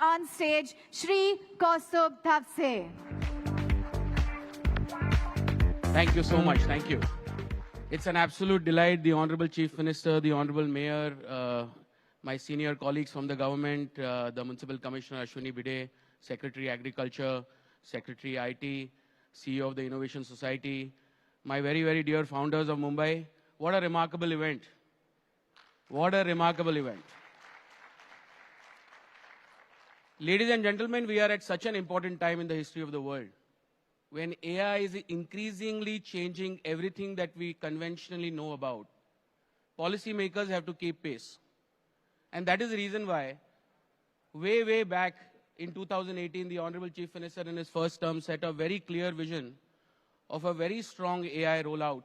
on stage Shri Kaustubh Thapse. Thank you so much. Thank you. It's an absolute delight. The Honorable Chief Minister, the Honorable Mayor, my senior colleagues from the government, the Municipal Commissioner Ashwini Bide, Secretary Agriculture, Secretary IT, CEO of the Innovation Society, my very, very dear founders of Mumbai. What a remarkable event. What a remarkable event. Ladies and gentlemen, we are at such an important time in the history of the world, when AI is increasingly changing everything that we conventionally know about. Policymakers have to keep pace. And that is the reason why, way back in 2018, the Honorable Chief Minister in his first term set a very clear vision of a very strong AI rollout.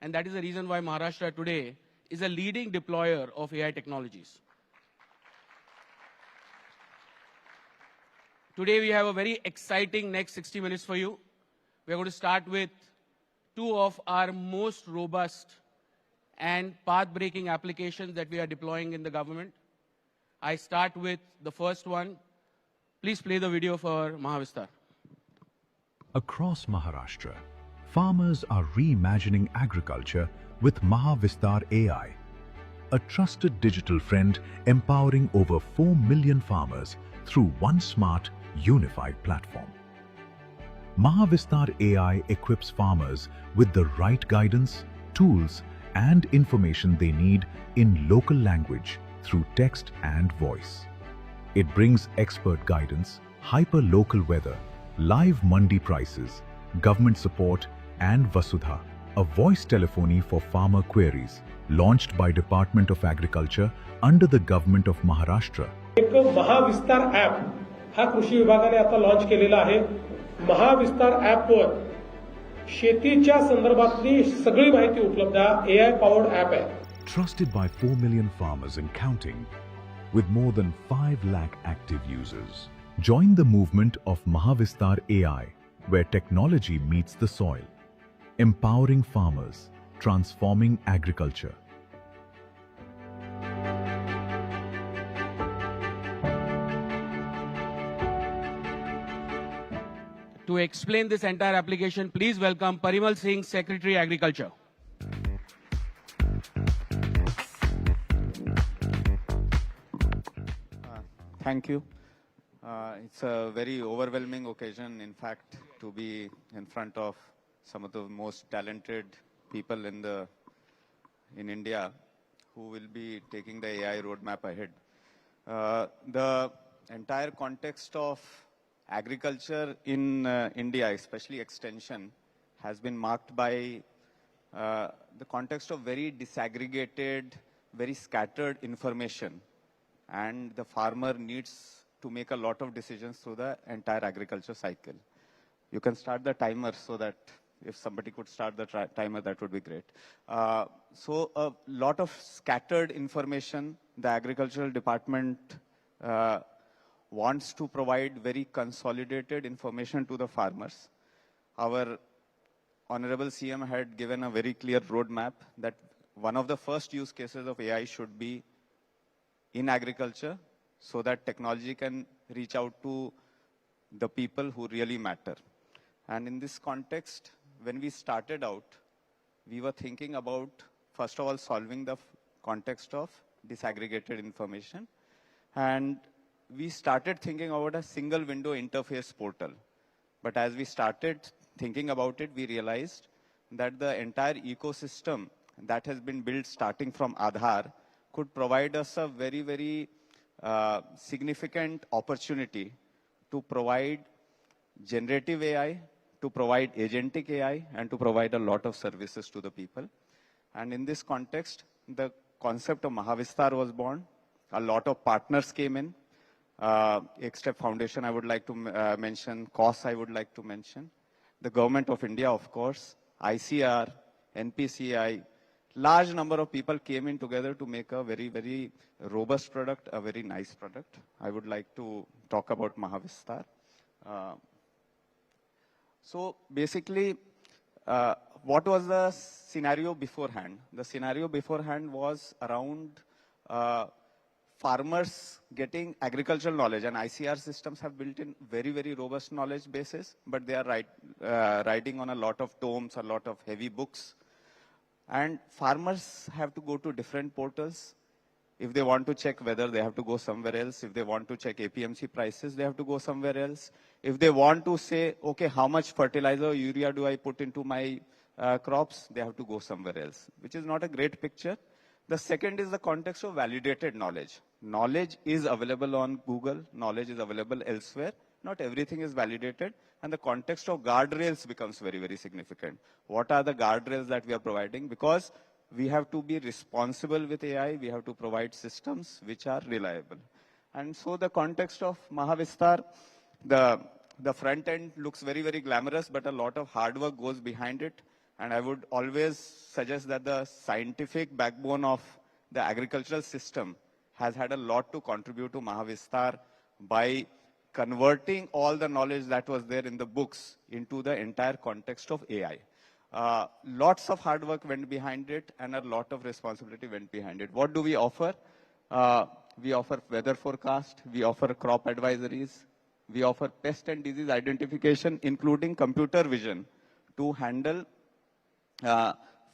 And that is the reason why Maharashtra today is a leading deployer of AI technologies. Today we have a very exciting next 60 minutes for you. We are going to start with two of our most robust and path-breaking applications that we are deploying in the government. I start with the first one. Please play the video for Mahavistar. Across Maharashtra, farmers are reimagining agriculture with Mahavistar AI, a trusted digital friend empowering over 4 million farmers through one smart, unified platform. Mahavistar AI equips farmers with the right guidance, tools, and information they need in local language through text and voice. It brings expert guidance, hyper-local weather, live mandi prices, government support, and Vasudha, a voice telephony for farmer queries, launched by Department of Agriculture under the government of Maharashtra. एक Mahavistar app हा कृषी विभागाने आता launch केलेला आहे. महाविस्तार ॲपवर शेतीच्या संदर्भातली सगळी माहिती उपलब्ध आहे. AI powered ॲप आहे. Trusted by 4 million farmers and counting, with more than 5 lakh active users. Join the movement of Mahavistar AI, where technology meets the soil, empowering farmers, transforming agriculture. To explain this entire application, please welcome Parimal Singh, Secretary Agriculture. Thank you. It's a very overwhelming occasion, in fact, to be in front of some of the most talented people in India who will be taking the AI roadmap ahead. The entire context of agriculture in India, especially extension, has been marked by the context of very disaggregated, very scattered information. And the farmer needs to make a lot of decisions through the entire agriculture cycle. You can start the timer so that if somebody could start the timer, that would be great. So a lot of scattered information. The agricultural department wants to provide very consolidated information to the farmers. Our Honorable CM had given a very clear roadmap that one of the first use cases of AI should be in agriculture, so that technology can reach out to the people who really matter. And in this context, when we started out, we were thinking about, first of all, solving the context of disaggregated information. And we started thinking about a single window interface portal. But as we started thinking about it, we realized that the entire ecosystem that has been built starting from Aadhaar could provide us a very, very significant opportunity to provide generative AI, to provide agentic AI, and to provide a lot of services to the people. And in this context, the concept of Mahavistar was born. A lot of partners came in. Xstep Foundation I would like to mention, COS I would like to mention. The Government of India, of course, ICR, NPCI, large number of people came in together to make a very, very robust product, a very nice product. I would like to talk about Mahavistar. So basically, what was the scenario beforehand? The scenario beforehand was around farmers getting agricultural knowledge, and ICR systems have built in very, very robust knowledge bases, but they are riding on a lot of tomes, a lot of heavy books. And farmers have to go to different portals. If they want to check weather, they have to go somewhere else. If they want to check APMC prices, they have to go somewhere else. If they want to say, okay, how much fertilizer, urea do I put into my crops, they have to go somewhere else, which is not a great picture. The second is the context of validated knowledge. Knowledge is available on Google. Knowledge is available elsewhere. Not everything is validated. And the context of guardrails becomes very, very significant. What are the guardrails that we are providing? Because we have to be responsible with AI. We have to provide systems which are reliable. And so the context of Mahavistar, the front end looks very, very glamorous, but a lot of hard work goes behind it. And I would always suggest that the scientific backbone of the agricultural system has had a lot to contribute to Mahavistar by converting all the knowledge that was there in the books into the entire context of AI. Lots of hard work went behind it, and a lot of responsibility went behind it. What do we offer? We offer weather forecast. We offer crop advisories. We offer pest and disease identification, including computer vision, to handle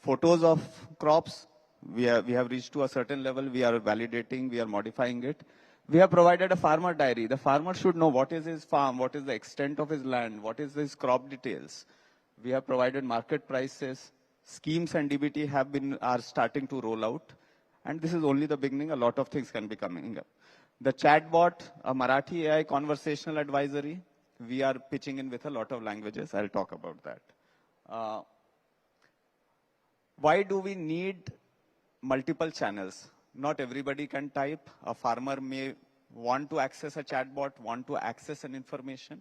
photos of crops. We have reached to a certain level. We are validating. We are modifying it. We have provided a farmer diary. The farmer should know what is his farm, what is the extent of his land, what is his crop details. We have provided market prices. Schemes and DBT are starting to roll out. And this is only the beginning. A lot of things can be coming up. The chatbot, a Marathi AI conversational advisory, we are pitching in with a lot of languages. I'll talk about that. Why do we need multiple channels? Not everybody can type. A farmer may want to access a chatbot, want to access an information,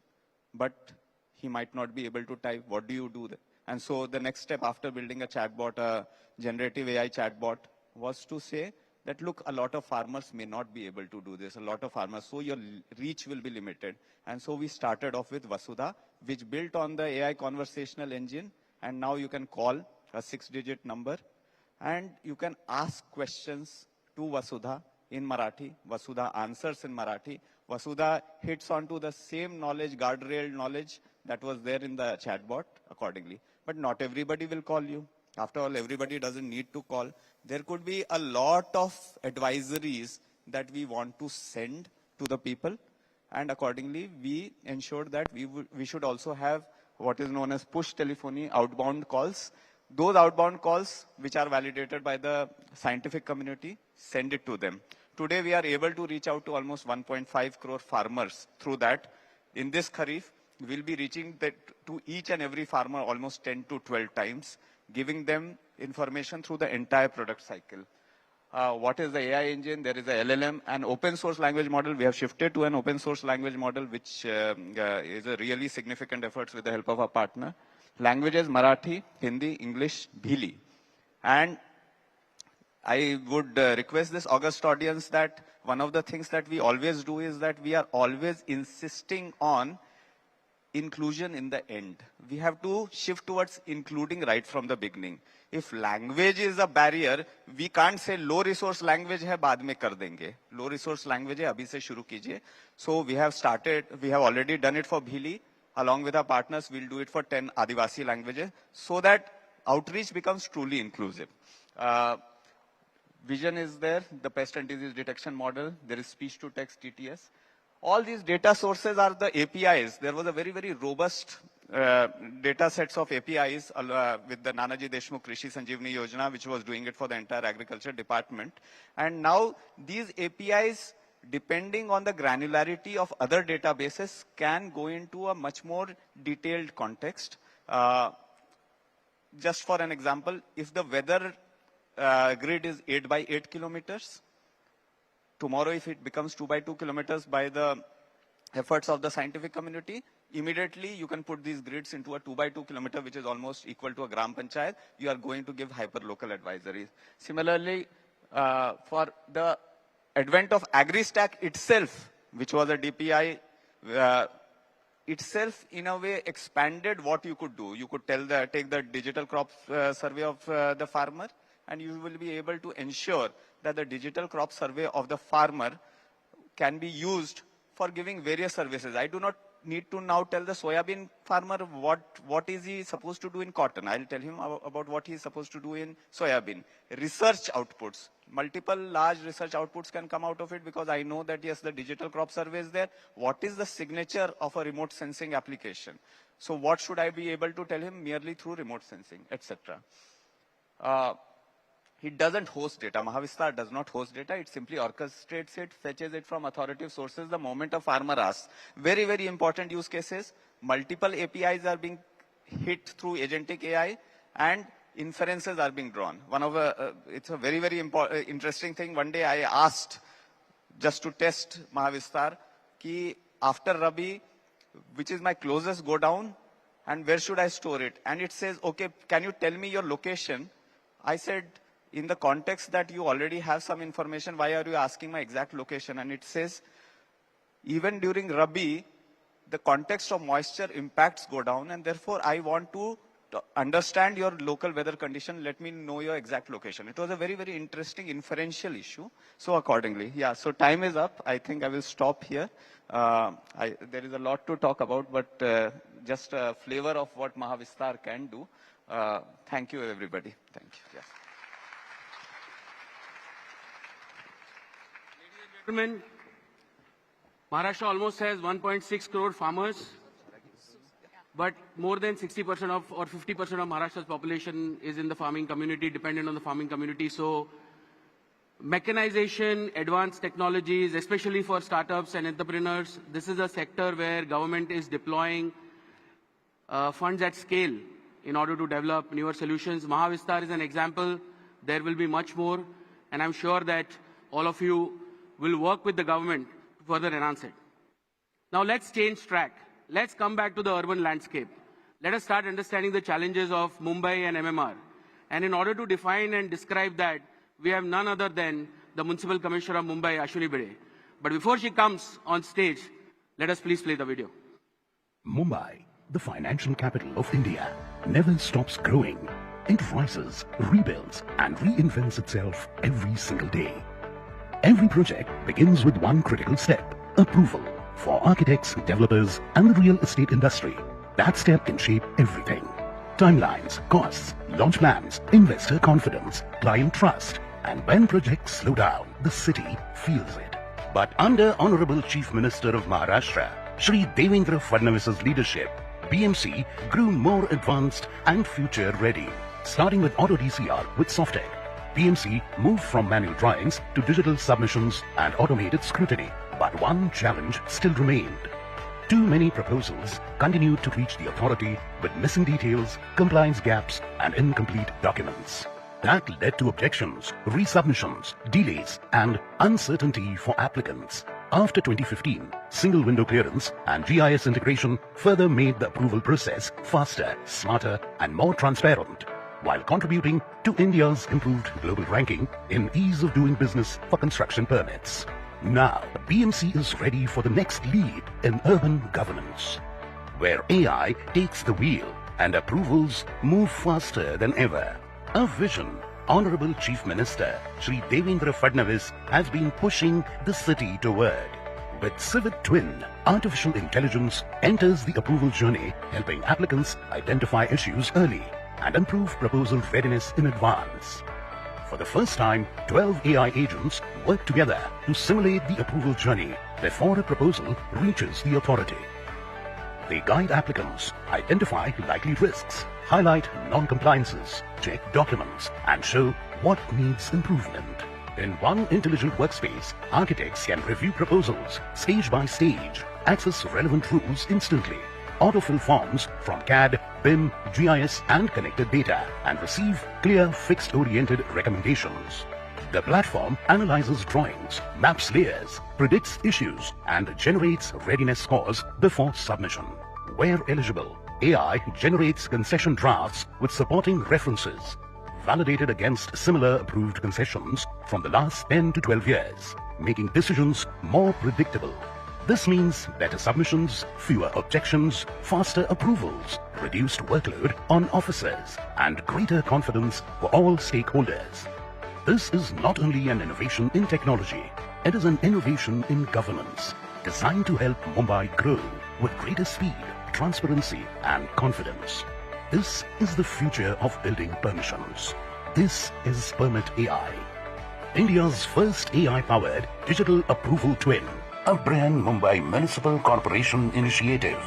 but he might not be able to type. What do you do? And so the next step after building a chatbot, a generative AI chatbot, was to say that, look, a lot of farmers may not be able to do this. A lot of farmers, so your reach will be limited. And so we started off with Vasudha, which built on the AI conversational engine. And now you can call a 6-digit number and you can ask questions to Vasudha in Marathi. Vasudha answers in Marathi. Vasudha hits onto the same knowledge, guardrail knowledge that was there in the chatbot accordingly. But not everybody will call you. After all, everybody doesn't need to call. There could be a lot of advisories that we want to send to the people. And accordingly, we ensured that we should also have what is known as push telephony, outbound calls. Those outbound calls, which are validated by the scientific community, send it to them. Today, we are able to reach out to almost 1.5 crore farmers through that. In this Kharif, we'll be reaching to each and every farmer almost 10 to 12 times, giving them information through the entire product cycle. What is the AI engine? There is a LLM, an open source language model. We have shifted to an open source language model, which is a really significant effort with the help of our partner. Languages, Marathi, Hindi, English, Bhili. And I would request this august audience that one of the things that we always do is that we are always insisting on inclusion in the end. We have to shift towards including right from the beginning. If language is a barrier, we can't say low resource language hai, baad mein kar denge. Low resource language hai, abhi se shuru kijiye. So we have already done it for Bhili. Along with our partners, we'll do it for 10 Adivasi languages so that outreach becomes truly inclusive. Vision is there, the pest and disease detection model. There is speech to text TTS. All these data sources are the APIs. There was a very, very robust data sets of APIs with the Nanaji Deshmukh Krishi Sanjeevani Yojana, which was doing it for the entire agriculture department. And now these APIs, depending on the granularity of other databases, can go into a much more detailed context. Just for an example, if the weather grid is 8 by 8 kilometers, tomorrow if it becomes 2 by 2 kilometers by the efforts of the scientific community, immediately you can put these grids into a 2 by 2 kilometer, which is almost equal to a gram panchayat. You are going to give hyper-local advisories. Similarly, for the advent of AgriStack itself, which was a DPI, itself in a way expanded what you could do. You could take the digital crop survey of the farmer, and you will be able to ensure that the digital crop survey of the farmer can be used for giving various services. I do not need to now tell the soybean farmer what is he supposed to do in cotton. I'll tell him about what he is supposed to do in soybean. Research outputs. Multiple large research outputs can come out of it because I know that, yes, the digital crop survey is there. What is the signature of a remote sensing application? So what should I be able to tell him merely through remote sensing, etc. It doesn't host data. Mahavistar does not host data. It simply orchestrates it, fetches it from authoritative sources the moment a farmer asks. Very, very important use cases. Multiple APIs are being hit through agentic AI and inferences are being drawn. It's a very, very interesting thing. One day I asked, just to test Mahavistar, ki after Rabi, which is my closest go down and where should I store it? And it says, okay, can you tell me your location? I said, in the context that you already have some information, why are you asking my exact location? And it says, even during Rabi, the context of moisture impacts go down, and therefore I want to understand your local weather condition. Let me know your exact location. It was a very, very interesting inferential issue. So accordingly, yeah, so time is up. I think I will stop here. There is a lot to talk about, but just a flavor of what Mahavistar can do. Thank you, everybody. Thank you. Yeah. Gentlemen, Maharashtra almost has 1.6 crore farmers, but more than 60% of or 50% of Maharashtra's population is in the farming community, dependent on the farming community. So mechanization, advanced technologies, especially for startups and entrepreneurs, this is a sector where government is deploying funds at scale in order to develop newer solutions. Mahavistar is an example. There will be much more, and I'm sure that all of you will work with the government to further enhance it. Now let's change track. Let's come back to the urban landscape. Let us start understanding the challenges of Mumbai and MMR. And in order to define and describe that, we have none other than the Municipal Commissioner of Mumbai, Ashwini Bede. But before she comes on stage, let us please play the video. Mumbai, the financial capital of India, never stops growing. It rises, rebuilds, and reinvents itself every single day. Every project begins with one critical step: approval. For architects, developers, and the real estate industry, that step can shape everything. Timelines, costs, launch plans, investor confidence, client trust. And when projects slow down, the city feels it. But under Honorable Chief Minister of Maharashtra, Shri Devendra Fadnavis's leadership, BMC grew more advanced and future-ready. Starting with Auto DCR with Softec, BMC moved from manual drawings to digital submissions and automated scrutiny. But one challenge still remained. Too many proposals continued to reach the authority with missing details, compliance gaps, and incomplete documents. That led to objections, resubmissions, delays, and uncertainty for applicants. After 2015, single window clearance and GIS integration further made the approval process faster, smarter, and more transparent, while contributing to India's improved global ranking in ease of doing business for construction permits. Now, BMC is ready for the next leap in urban governance, where AI takes the wheel and approvals move faster than ever. A vision Honorable Chief Minister Shri Devendra Fadnavis has been pushing the city toward. With Civot Twin, artificial intelligence enters the approval journey, helping applicants identify issues early and improve proposal readiness in advance. For the first time, 12 AI agents work together to simulate the approval journey before a proposal reaches the authority. They guide applicants, identify likely risks, highlight non-compliances, check documents, and show what needs improvement. In one intelligent workspace, architects can review proposals stage by stage, access relevant rules instantly, autofill forms from CAD, BIM, GIS, and connected data, and receive clear, fixed-oriented recommendations. The platform analyzes drawings, maps layers, predicts issues, and generates readiness scores before submission. Where eligible, AI generates concession drafts with supporting references, validated against similar approved concessions from the last 10 to 12 years, making decisions more predictable. This means better submissions, fewer objections, faster approvals, reduced workload on officers, and greater confidence for all stakeholders. This is not only an innovation in technology, it is an innovation in governance, designed to help Mumbai grow with greater speed, transparency and confidence. This is the future of building permissions. This is Permit AI, India's first AI-powered digital approval twin, a brand Mumbai Municipal Corporation initiative.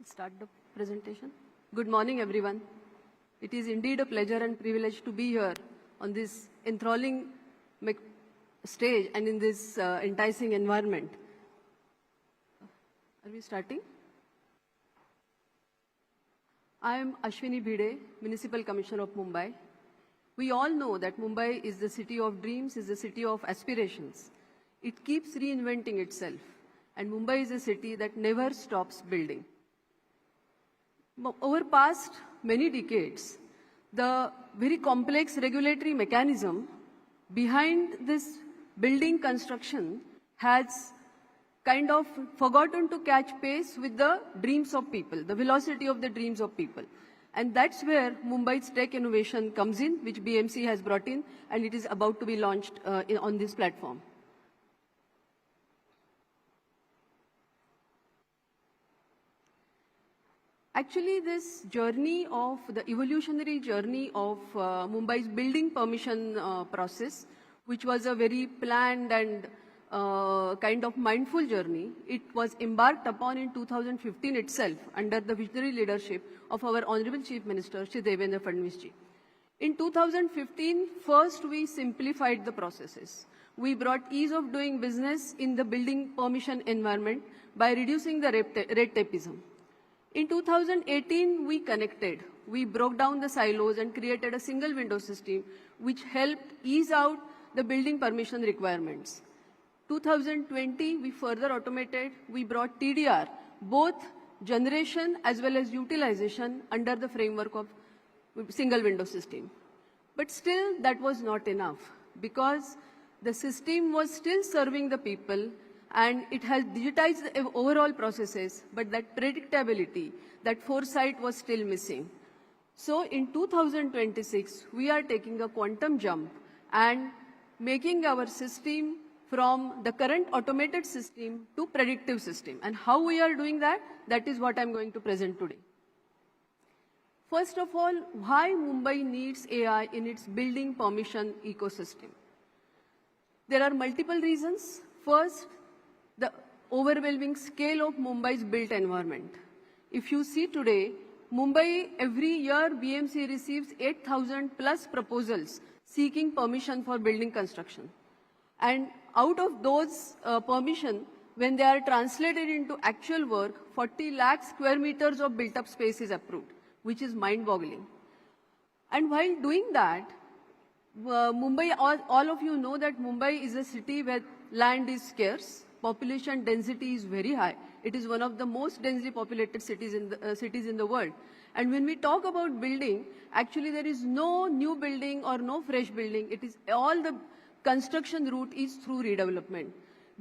Start the presentation. Good morning, everyone. It is indeed a pleasure and privilege to be here on this enthralling stage and in this enticing environment. Are we starting? I am Ashwini Bhide, Municipal Commissioner of Mumbai. We all know that Mumbai is the city of dreams, is the city of aspirations. It keeps reinventing itself, and Mumbai is a city that never stops building. Over past many decades, the very complex regulatory mechanism behind this building construction has kind of forgotten to catch pace with the dreams of people, the velocity of the dreams of people. And that's where Mumbai's tech innovation comes in, which BMC has brought in, and it is about to be launched on this platform. Actually, this journey of the evolutionary journey of Mumbai's building permission process, which was a very planned and kind of mindful journey, it was embarked upon in 2015 itself under the visionary leadership of our Honorable Chief Minister, Shri Devendra Fadnavis ji. In 2015, first we simplified the processes. We brought ease of doing business in the building permission environment by reducing the red tapeism. In 2018, we connected. We broke down the silos and created a single window system which helped ease out the building permission requirements. 2020, we further automated. We brought TDR, both generation as well as utilization under the framework of single window system. But still, that was not enough because the system was still serving the people and it has digitized the overall processes, but that predictability, that foresight was still missing. So in 2026, we are taking a quantum jump and making our system from the current automated system to predictive system. And how we are doing that, that is what I'm going to present today. First of all, why Mumbai needs AI in its building permission ecosystem? There are multiple reasons. First, the overwhelming scale of Mumbai's built environment. If you see today, Mumbai, every year BMC receives 8,000 plus proposals seeking permission for building construction. And out of those permission, when they are translated into actual work, 40 lakh square meters of built up space is approved, which is mind-boggling. And while doing that, Mumbai, all of you know that Mumbai is a city where land is scarce. Population density is very high. It is one of the most densely populated cities in the world. And when we talk about building, actually there is no new building or no fresh building. It is all the construction route is through redevelopment.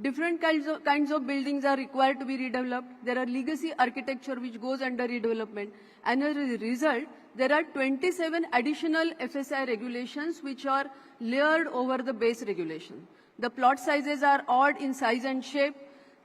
Different kinds of buildings are required to be redeveloped. There are legacy architecture which goes under redevelopment. And as a result, there are 27 additional FSI regulations which are layered over the base regulation. The plot sizes are odd in size and shape.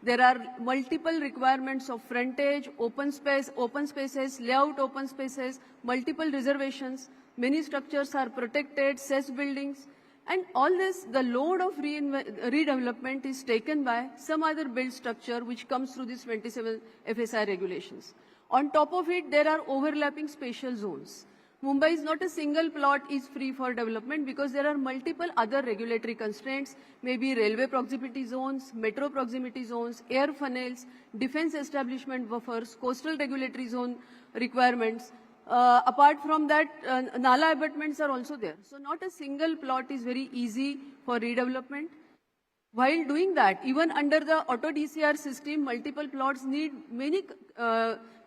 There are multiple requirements of frontage, open spaces, layout open spaces, multiple reservations. Many structures are protected, cess buildings. And all this, the load of redevelopment is taken by some other built structure which comes through these 27 FSI regulations. On top of it, there are overlapping spatial zones. Mumbai is not a single plot is free for development because there are multiple other regulatory constraints, maybe railway proximity zones, metro proximity zones, air funnels, defense establishment buffers, coastal regulatory zone requirements. Apart from that, Nala abutments are also there. So not a single plot is very easy for redevelopment. While doing that, even under the auto DCR system, multiple plots need many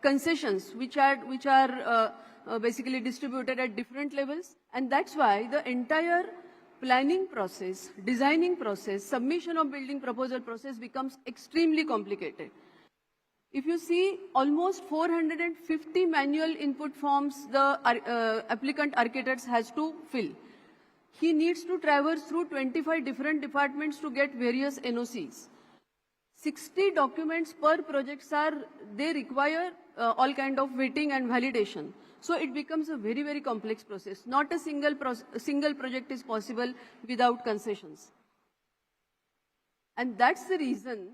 concessions which are basically distributed at different levels, and that's why the entire planning process, designing process, submission of building proposal process becomes extremely complicated. If you see, almost 450 manual input forms the applicant architect has to fill. He needs to traverse through 25 different departments to get various NOCs. 60 documents per project they require all kind of vetting and validation. So it becomes a very, very complex process. Not a single project is possible without concessions. And that's the reason,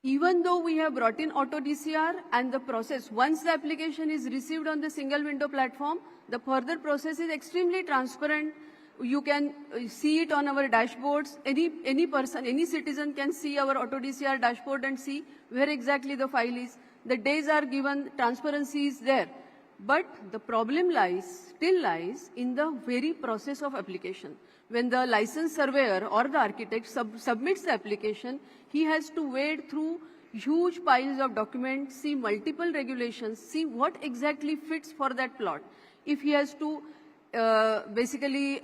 even though we have brought in auto DCR and the process, once the application is received on the single window platform, the further process is extremely transparent. You can see it on our dashboards. Any person, any citizen can see our auto DCR dashboard and see where exactly the file is. The days are given, transparency is there. But the problem still lies in the very process of application. When the license surveyor or the architect submits the application, he has to wade through huge piles of documents, see multiple regulations, see what exactly fits for that plot. If he has to basically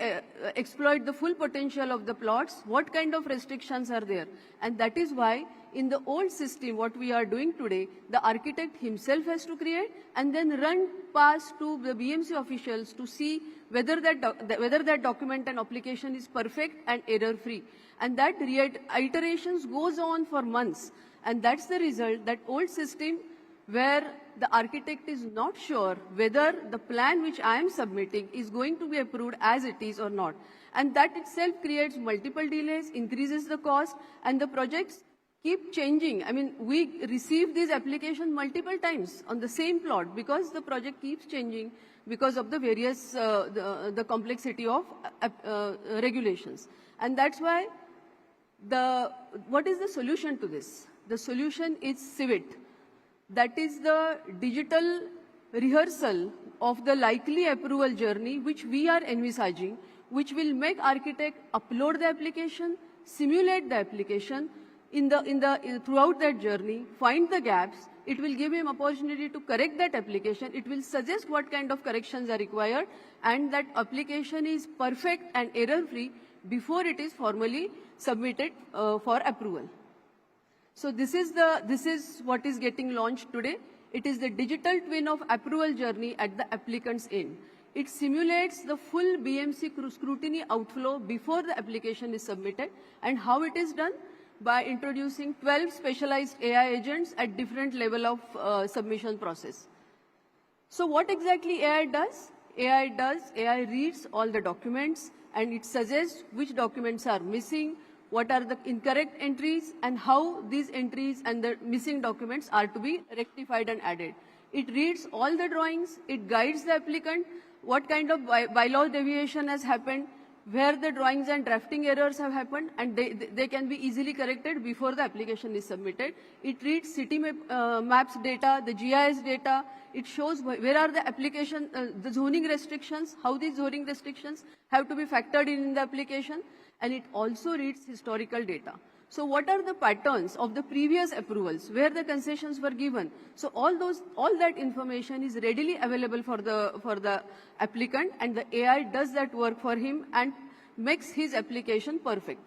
exploit the full potential of the plots, what kind of restrictions are there? And that is why in the old system, what we are doing today, the architect himself has to create and then run past to the BMC officials to see whether that document and application is perfect and error-free. And that iterations goes on for months. And that's the result, that old system where the architect is not sure whether the plan which I am submitting is going to be approved as it is or not. And that itself creates multiple delays, increases the cost, and the projects keep changing. I mean, we receive these applications multiple times on the same plot because the project keeps changing because of the various, the complexity of regulations. And that's why what is the solution to this? The solution is Civot. That is the digital rehearsal of the likely approval journey which we are envisaging, which will make architect upload the application, simulate the application throughout that journey, find the gaps. It will give him opportunity to correct that application. It will suggest what kind of corrections are required, and that application is perfect and error-free before it is formally submitted for approval. So this is what is getting launched today. It is the digital twin of approval journey at the applicant's end. It simulates the full BMC scrutiny outflow before the application is submitted. And how it is done? By introducing 12 specialized AI agents at different level of submission process. So what exactly AI does? AI reads all the documents and it suggests which documents are missing, what are the incorrect entries, and how these entries and the missing documents are to be rectified and added. It reads all the drawings, it guides the applicant, what kind of bylaw deviation has happened, where the drawings and drafting errors have happened, and they can be easily corrected before the application is submitted. It reads city maps data, the GIS data. It shows where are the application, the zoning restrictions, how these zoning restrictions have to be factored in the application, and it also reads historical data. So what are the patterns of the previous approvals, where the concessions were given? So all that information is readily available for the applicant, and the AI does that work for him and makes his application perfect.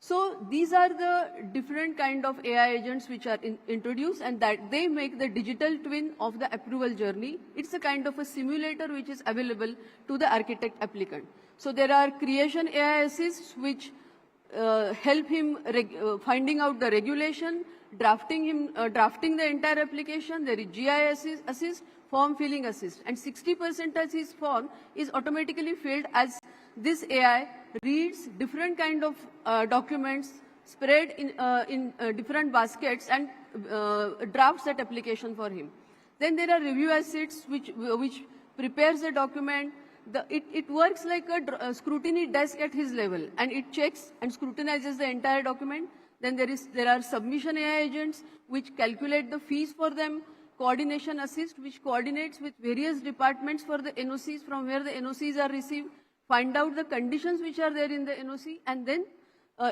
So these are the different kind of AI agents which are introduced, and that they make the digital twin of the approval journey. It's a kind of a simulator which is available to the architect applicant. So there are creation AI assists which help him finding out the regulation, drafting the entire application. There is GIS assist, form filling assist, and 60% of his form is automatically filled as this AI reads different kind of documents spread in different baskets and drafts that application for him. Then there are review assists which prepares the document. It works like a scrutiny desk at his level, and it checks and scrutinizes the entire document. Then there are submission AI agents which calculate the fees for them, coordination assist which coordinates with various departments for the NOCs from where the NOCs are received, find out the conditions which are there in the NOC, and then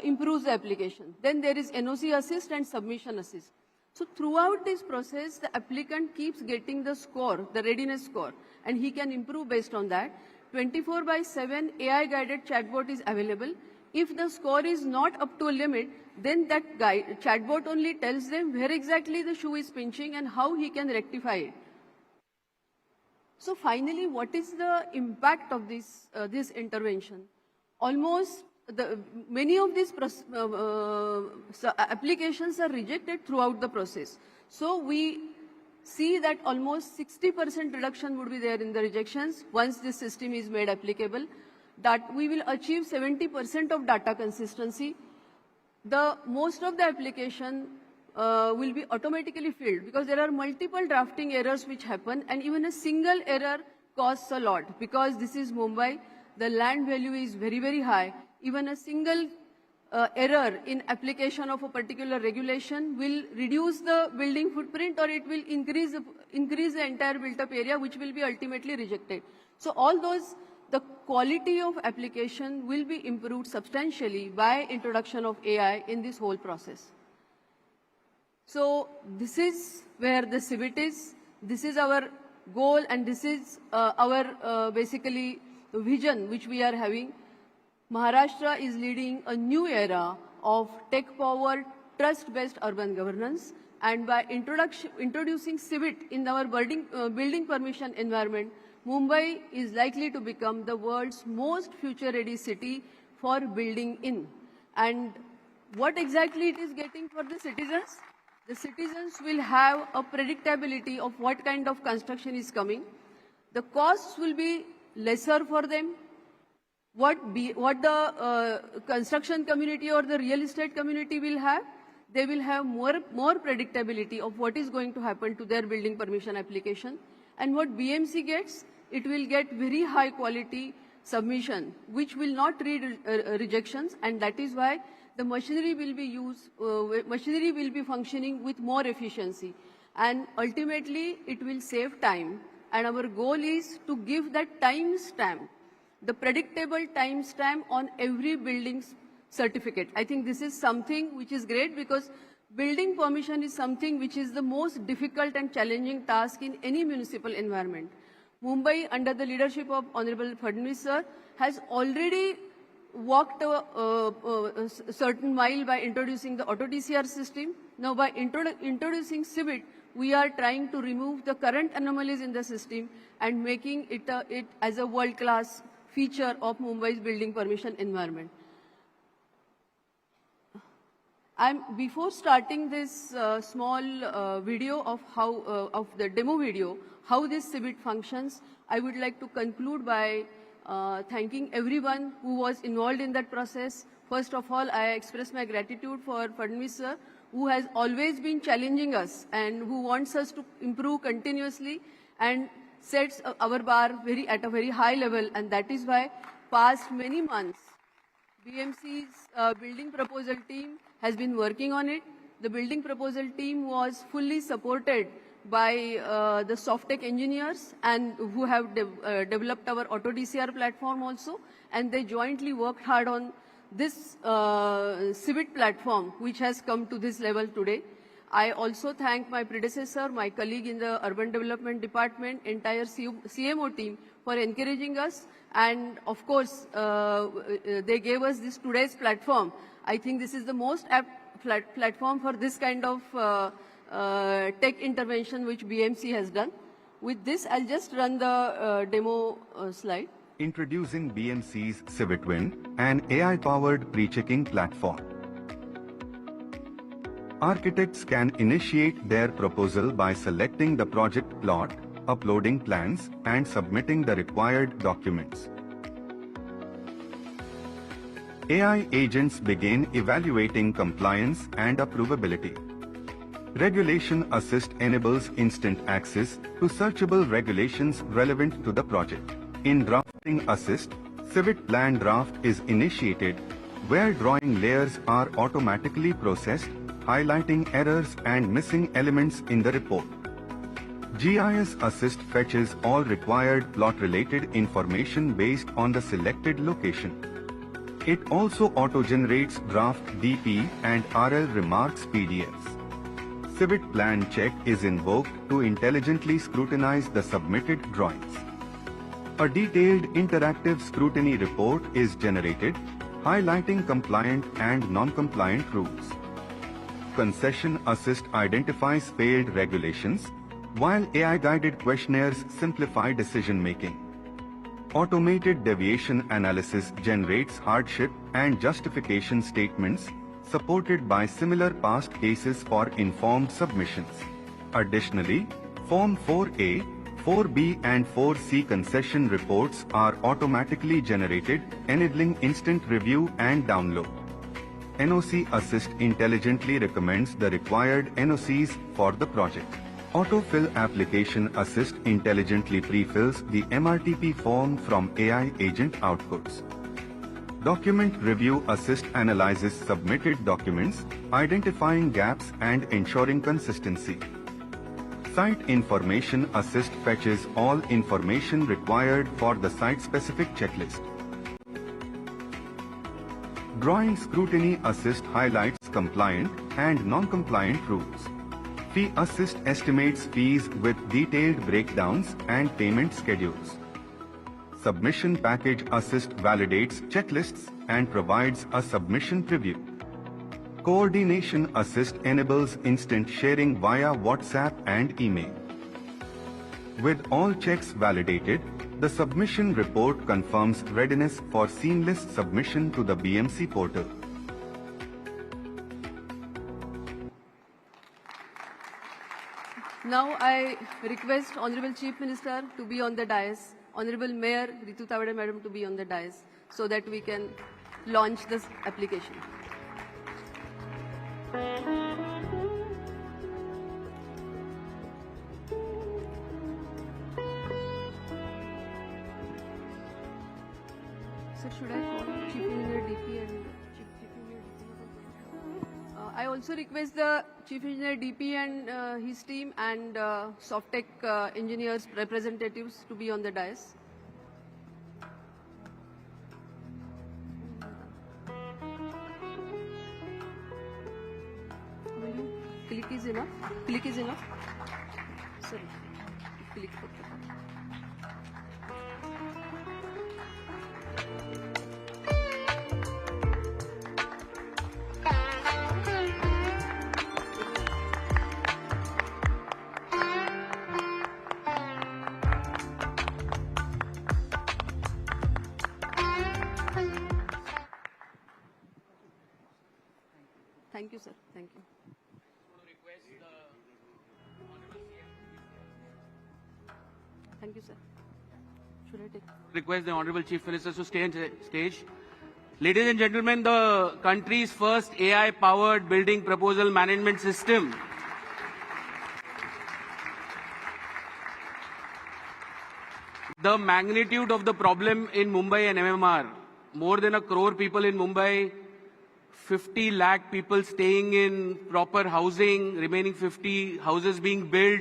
improves the application. Then there is NOC assist and submission assist. So throughout this process, the applicant keeps getting the score, the readiness score, and he can improve based on that. 24/7 AI-guided chatbot is available. If the score is not up to a limit, then that chatbot only tells them where exactly the shoe is pinching and how he can rectify it. So finally, what is the impact of this intervention? Almost many of these applications are rejected throughout the process. So we see that almost 60% reduction would be there in the rejections once this system is made applicable. That we will achieve 70% of data consistency. Most of the application will be automatically filled because there are multiple drafting errors which happen, and even a single error costs a lot because this is Mumbai. The land value is very, very high. Even a single error in application of a particular regulation will reduce the building footprint, or it will increase the entire built-up area, which will be ultimately rejected. So all those, the quality of application will be improved substantially by introduction of AI in this whole process. So this is where the Civot is. This is our goal, and this is our basically vision which we are having. Maharashtra is leading a new era of tech-powered, trust-based urban governance, and by introducing Civot in our building permission environment, Mumbai is likely to become the world's most future-ready city for building in. And what exactly it is getting for the citizens? The citizens will have a predictability of what kind of construction is coming. The costs will be lesser for them. What the construction community or the real estate community will have, they will have more predictability of what is going to happen to their building permission application. And what BMC gets, it will get very high quality submission, which will not read rejections, and that is why the machinery will be machinery will be functioning with more efficiency, and ultimately it will save time. And our goal is to give that time stamp, the predictable time stamp on every building certificate. I think this is something which is great, because building permission is something which is the most difficult and challenging task in any municipal environment. Mumbai, under the leadership of Honorable Fadnavis sir, has already walked a certain mile by introducing the auto DCR system. Now by introducing Civot, we are trying to remove the current anomalies in the system and making it as a world-class feature of Mumbai's building permission environment. Before starting this small video of of the demo video, how this Civot functions, I would like to conclude by thanking everyone who was involved in that process. First of all, I express my gratitude for Fadnavis sir, who has always been challenging us and who wants us to improve continuously and sets our bar at a very high level, and that is why past many months BMC's building proposal team has been working on it. The building proposal team was fully supported by the soft-tech engineers and who have developed our auto DCR platform also, and they jointly worked hard on this Civot platform, which has come to this level today. I also thank my predecessor, my colleague in the Urban Development Department, entire CMO team for encouraging us, and of course, they gave us this today's platform. I think this is the most apt platform for this kind of tech intervention which BMC has done. With this, I'll just run the demo slide. Introducing BMC's Civot Win, an AI-powered pre-checking platform. Architects can initiate their proposal by selecting the project plot, uploading plans, and submitting the required documents. AI agents begin evaluating compliance and approvability. Regulation Assist enables instant access to searchable regulations relevant to the project. In Drafting Assist, Civot Plan Draft is initiated, where drawing layers are automatically processed, highlighting errors and missing elements in the report. GIS Assist fetches all required plot-related information based on the selected location. It also auto-generates draft DP and RL remarks PDFs. Civot plan check is invoked to intelligently scrutinize the submitted drawings. A detailed interactive scrutiny report is generated, highlighting compliant and non-compliant rules. Concession Assist identifies failed regulations, while AI-guided questionnaires simplify decision-making. Automated deviation analysis generates hardship and justification statements, supported by similar past cases for informed submissions. Additionally, Form 4A, 4B and 4C concession reports are automatically generated, enabling instant review and download. NOC Assist intelligently recommends the required NOCs for the project. Autofill Application Assist intelligently pre-fills the MRTP form from AI agent outputs. Document Review Assist analyzes submitted documents, identifying gaps and ensuring consistency. Site Information Assist fetches all information required for the site-specific checklist. Drawing Scrutiny Assist highlights compliant and non-compliant rules. Fee Assist estimates fees with detailed breakdowns and payment schedules. Submission Package Assist validates checklists and provides a submission preview. Coordination Assist enables instant sharing via WhatsApp and email. With all checks validated, the submission report confirms readiness for seamless submission to the BMC portal. Now I request Honorable Chief Minister to be on the dais, Honorable Mayor Ritu Tavade Madam to be on the dais, so that we can launch this application. Sir, should I call Chief Engineer DP and Chief Engineer DP? I also request the Chief Engineer DP and his team and Softtech engineers representatives to be on the dais. Click is enough. Click is enough. Sorry. Click. Thank you, sir. Thank you. Thank you, sir. Should I take? Request the Honorable Chief Minister to stay on stage. Ladies and gentlemen, the country's first AI-powered building proposal management system. The magnitude of the problem in Mumbai and MMR, more than 1 crore people in Mumbai, 50 lakh people staying in proper housing, remaining 50 houses being built,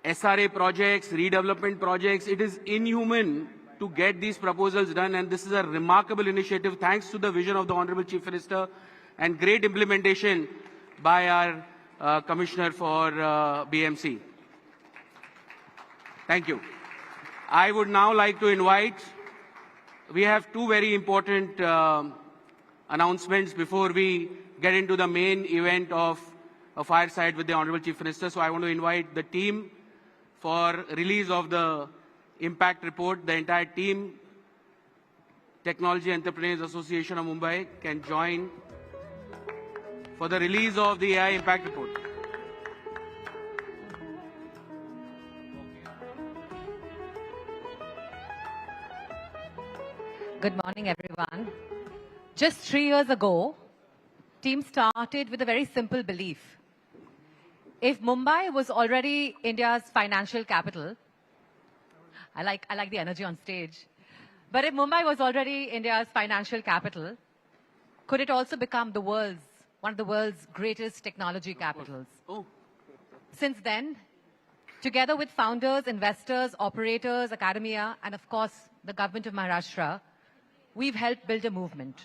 SRA projects, redevelopment projects. It is inhuman to get these proposals done, and this is a remarkable initiative thanks to the vision of the Honorable Chief Minister and great implementation by our Commissioner for BMC. Thank you. I would now like to invite, we have two very important announcements before we get into the main event of a fireside with the Honorable Chief Minister. So I want to invite the team for release of the impact report. The entire team, Technology Entrepreneurs Association of Mumbai, can join for the release of the AI impact report. Good morning, everyone. Just 3 years ago, team started with a very simple belief. If Mumbai was already India's financial capital, I like the energy on stage, but if Mumbai was already India's financial capital, could it also become one of the world's greatest technology capitals? Since then, together with founders, investors, operators, academia, and of course, the government of Maharashtra, we've helped build a movement.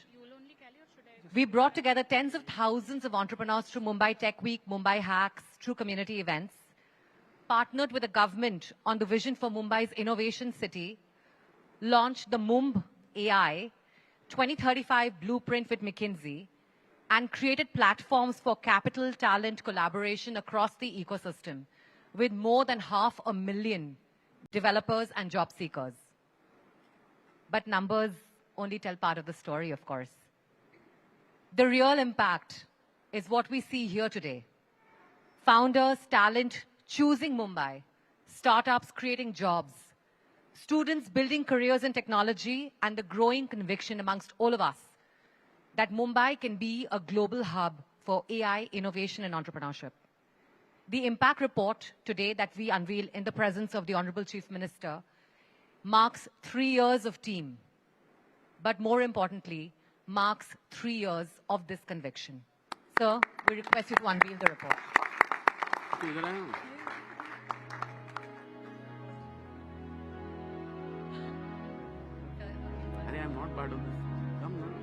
We brought together tens of thousands of entrepreneurs through Mumbai Tech Week, Mumbai Hacks, through community events, partnered with the government on the vision for Mumbai's innovation city, launched the Mumbai AI 2035 blueprint with McKinsey, and created platforms for capital, talent, collaboration across the ecosystem with more than 500,000 developers and job seekers. But numbers only tell part of the story, of course. The real impact is what we see here today. Founders, talent choosing Mumbai, startups creating jobs, students building careers in technology, and the growing conviction amongst all of us that Mumbai can be a global hub for AI, innovation, and entrepreneurship. The impact report today that we unveil in the presence of the Honorable Chief Minister marks 3 years of team, but more importantly, marks 3 years of this conviction. Sir, we request you to unveil the report. I'm not part of this. Come on.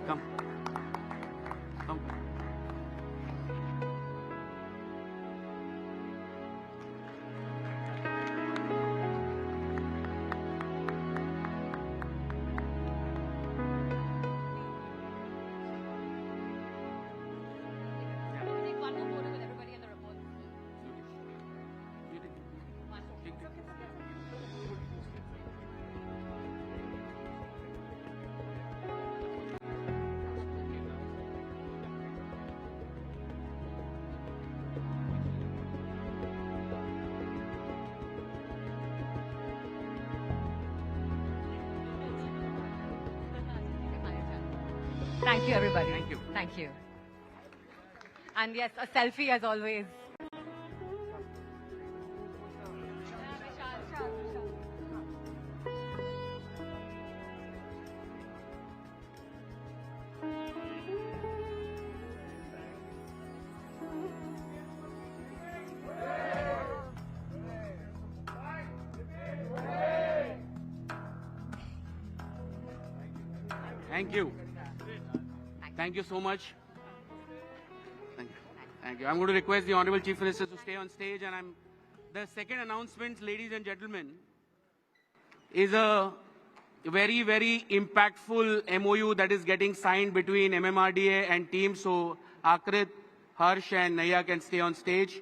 Come. Come. Thank you, everybody. Thank you. Thank you. And yes, a selfie as always. Thank you. Thank you so much. Thank you. Thank you. I'm going to request the Honorable Chief Minister to stay on stage. And the second announcement, ladies and gentlemen, is a very, very impactful MOU that is getting signed between MMRDA and team. So Akrit, Harsh and Naya can stay on stage.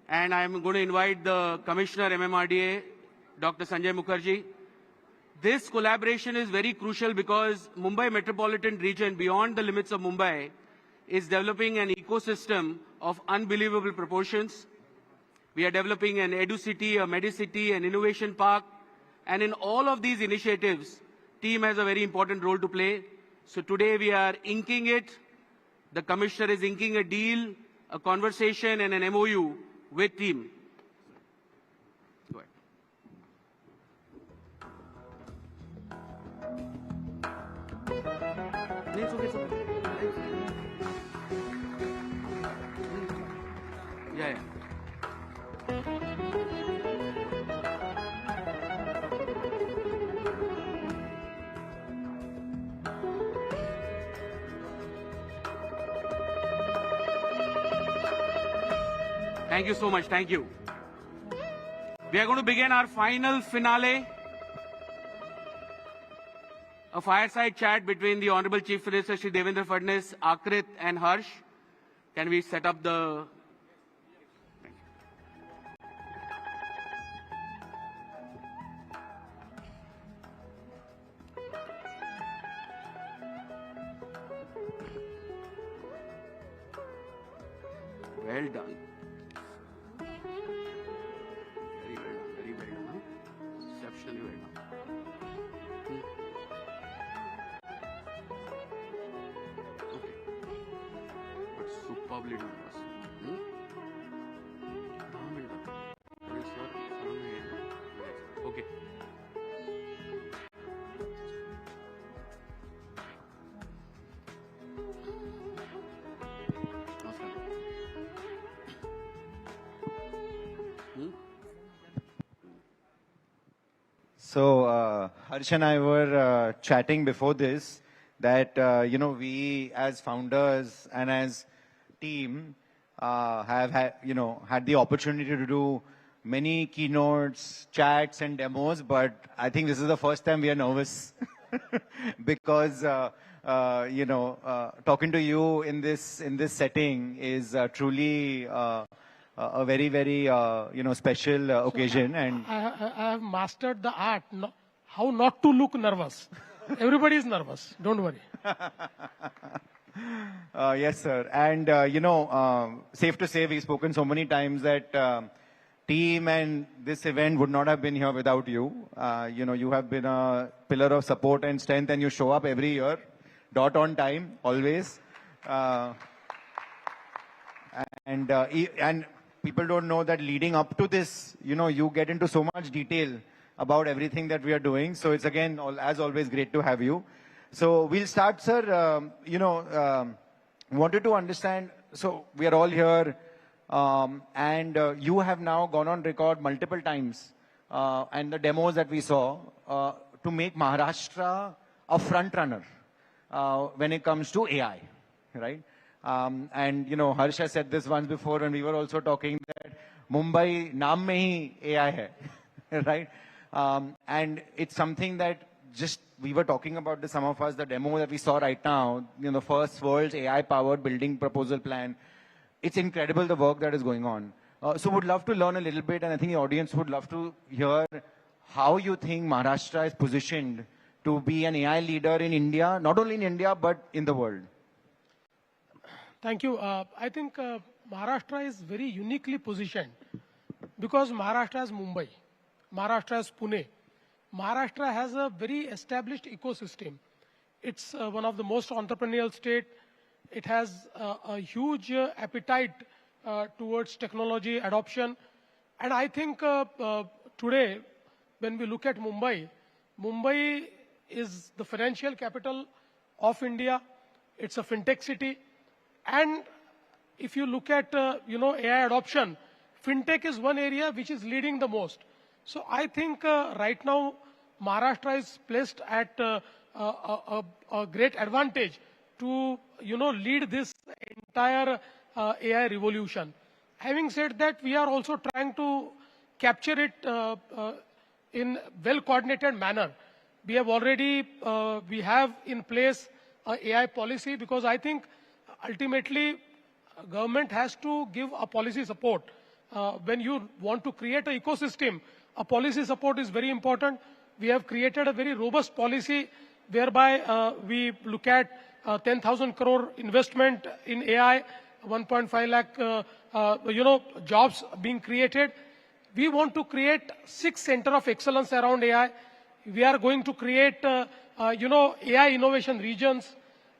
And I'm going to invite the Commissioner MMRDA, Dr. Sanjay Mukherjee. This collaboration is very crucial because Mumbai metropolitan region, beyond the limits of Mumbai, is developing an ecosystem of unbelievable proportions. We are developing an edu-city, a medicity, an innovation park. And in all of these initiatives, team has a very important role to play. So today we are inking it. The Commissioner is inking a deal, a conversation and an MOU with team. Go ahead. It's okay, it's okay. Yeah. Thank you so much. Thank you. We are going to begin our final finale. A fireside chat between the Honorable Chief Minister, Shri Devendra Fadnavis, Akrit and Harsh. Can we set up the... Well done. Very well done. Very well done. Huh? Exceptionally well done. Okay. But superbly done, boss. Well done. Yes, sir. Okay. So Harsh and I were chatting before this that, we as founders and as team have had the opportunity to do many keynotes, chats and demos, but I think this is the first time we are nervous because, talking to you in this setting is truly a very, very, special occasion. And I have mastered the art, how not to look nervous. Everybody is nervous. Don't worry. Yes, sir. And, safe to say we've spoken so many times that team and this event would not have been here without you. You have been a pillar of support and strength, and you show up every year, dot on time, always. And people don't know that leading up to this, you get into so much detail about everything that we are doing. So it's again, as always, great to have you. So we'll start, sir. Wanted to understand, so we are all here, and you have now gone on record multiple times, and the demos that we saw, to make Maharashtra a front runner when it comes to AI, right? And, Harsh has said this once before when we were also talking that Mumbai naam mein hi AI hai, right? And it's something that just, we were talking about this, some of us, the demo that we saw right now, the first world's AI-powered building proposal plan. It's incredible the work that is going on. So would love to learn a little bit, and I think the audience would love to hear how you think Maharashtra is positioned to be an AI leader in India, not only in India, but in the world. Thank you. I think Maharashtra is very uniquely positioned because Maharashtra has Mumbai, Maharashtra has Pune. Maharashtra has a very established ecosystem. It's one of the most entrepreneurial state. It has a huge appetite towards technology adoption. And I think today, when we look at Mumbai, Mumbai is the financial capital of India. It's a fintech city. And if you look at, AI adoption, fintech is one area which is leading the most. So I think right now, Maharashtra is placed at a great advantage to, lead this entire AI revolution. Having said that, we are also trying to capture it in well-coordinated manner. We have already, we have in place an AI policy because I think ultimately government has to give a policy support. When you want to create an ecosystem, a policy support is very important. We have created a very robust policy whereby we look at 10,000 crore investment in AI, 1.5 lakh, jobs being created. We want to create 6 centers of excellence around AI. We are going to create, AI innovation regions.